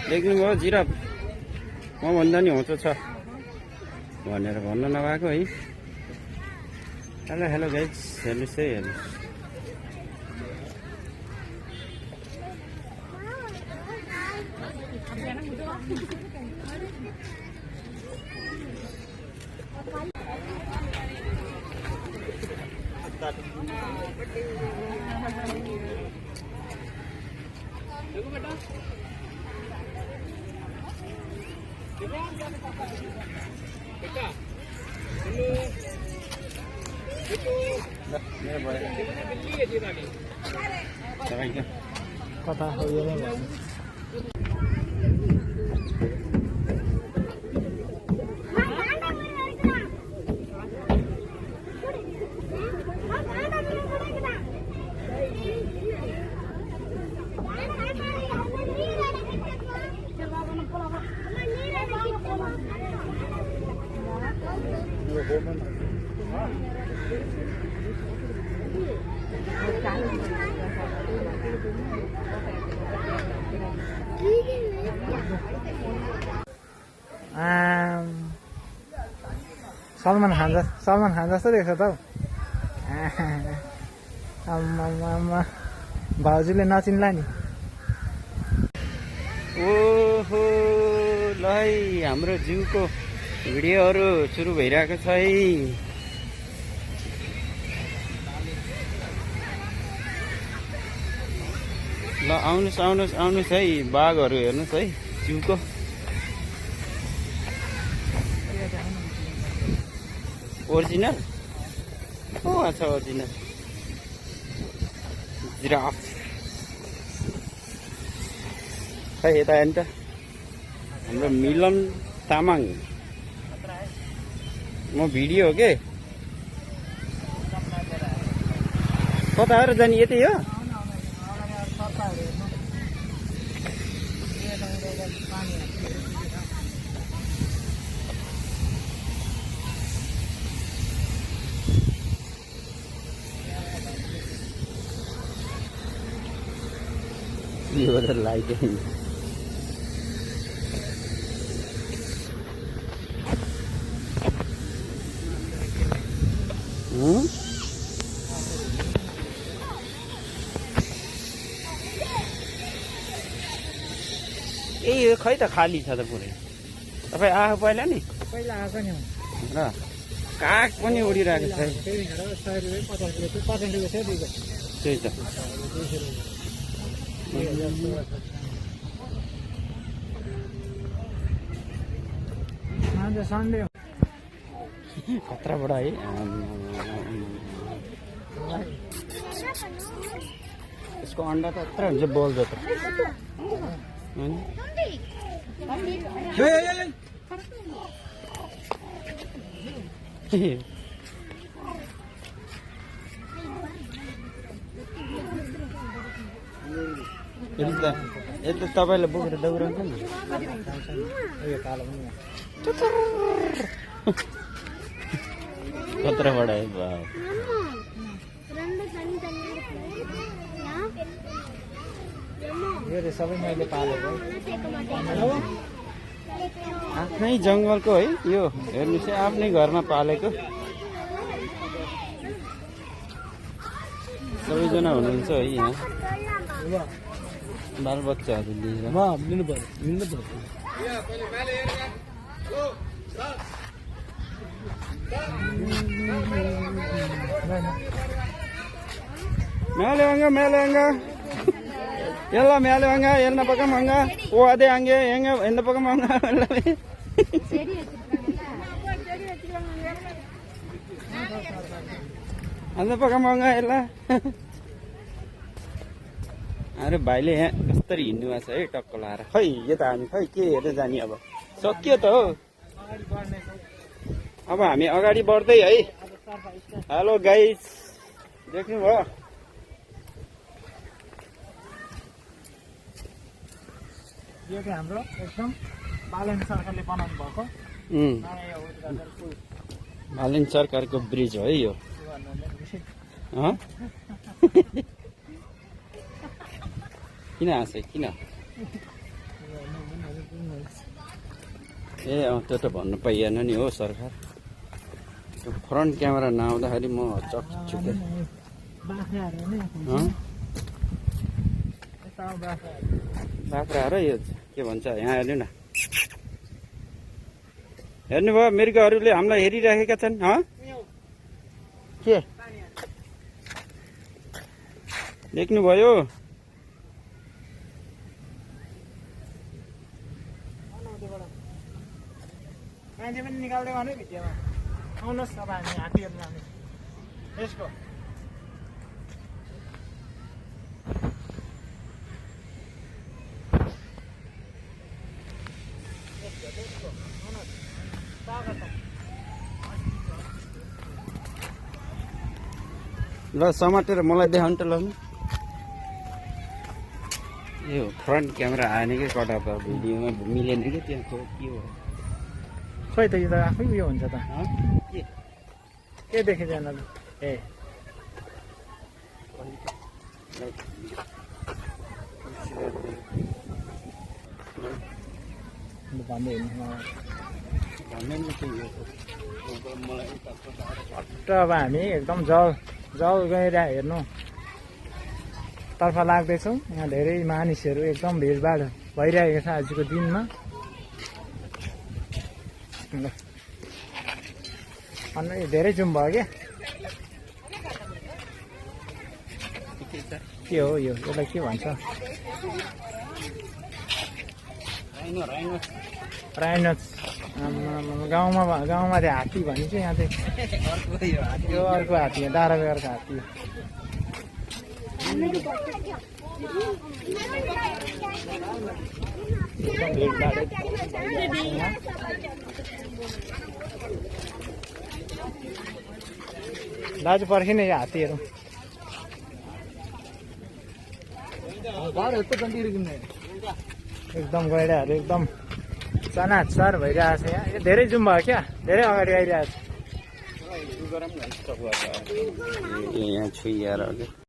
देख्नुभयो जिराफ म भन्दा नि होचो छ भनेर भन्न नभएको है। हेलो हेलो गाइज, हेर्नुहोस् है, हेर्नुहोस्। कता हो यो सलमान खान जस्तो देख्छ त हौ। भाउजूले नचिन्ला नि। ओहो ल है, हाम्रो जूको भिडियोहरू सुरु भइरहेको छ है। ल आउनुहोस् आउनुहोस् आउनुहोस् है, बाघहरू हेर्नुहोस् है जूको। ओरिजिनल हो, अच्छा ओरिजिनल जिराफ खै यता हेर्नु त, हाम्रो मिलन तामाङ। म भिडियो हो के कता हो र जाने, यतै हो। लाइक ए खै त खाली छ त पुरै। तपाईँ आएको पहिला नि? पहिला आएको नि र काग पनि उडिरहेको छ। त्यही त सन्डे खतराबाट है। यसको अन्डा त यत्रो हुन्छ, बोल्छ त। यता तपाईँले बोकेर दौडाउँछ नि। खतराबाट है बा। सबै मैले पालेको आफ्नै जङ्गलको है यो। हेर्नुहोस् है, आफ्नै घरमा पालेको। सबैजना हुनुहुन्छ है यहाँ, बालबच्चाहरू लिएर। மேலே வாங்க, மேலே வாங்க, எல்லாம் மேலே வாங்க, என்ன பக்கம் வாங்க. ஓ அதே அங்கே எங்க எந்த பக்கம் வாங்க எல்லாமே. அந்த பக்கம் வாங்க எல்லாம்। अरे भाइले यहाँ कसरी हिँड्नु भएको छ है टक्क लाएर। खै यता हामी खै के हेरेर जाने अब, सकियो त हो। अब हामी अगाडि बढ्दै है। हेलो गाइस, देख्नुभयो यो चाहिँ हाम्रो एकदम बालेन सरकारले बनाउनु भएको बालेन सरकारको ब्रिज हो है यो। किन हाँसे किन ए त्यो त भन्नु पाइएन नि हो सरकार फ्रन्ट क्यामेरा नआउँदाखेरि म चक्छु के बाख्रा र यो के भन्छ यहाँ हेर्नु न हेर्नुभयो मृगहरूले हामीलाई हेरिराखेका छन् के देख्नुभयो मान्छे पनि निकाल्दै गर्नु भिडियोमा आउनुहोस् अब हामी हात्ती हेर्नु जाने यसको ल समातेर मलाई देखाउनु त ल यो फ्रन्ट क्यामेरा आएन कि कटा त भिडियोमा मिलेन कि त्यहाँको के हो खोइ त यो त आफै उयो हुन्छ त के देखेदैन ए भन्दै अब हामी एकदम जल गएर हेर्नु तर्फ लाग्दैछौँ यहाँ धेरै मानिसहरू एकदम भिडभाड भइरहेको छ आजको दिनमा अनि धेरै जुम भयो क्या के हो यो यसलाई के भन्छ राइनोस गाउँमा चाहिँ हात्ती भनिन्छ यहाँ चाहिँ यो अर्को हात्ती हो दाराबेरको हात्ती दाजु पर्खिने यो हात्तीहरू एकदम गैडाहरू एकदम चनाचार भइरहेको छ यहाँ यो धेरै जुम भयो क्या धेरै अगाडि आइरहेको छ यहाँ छु यार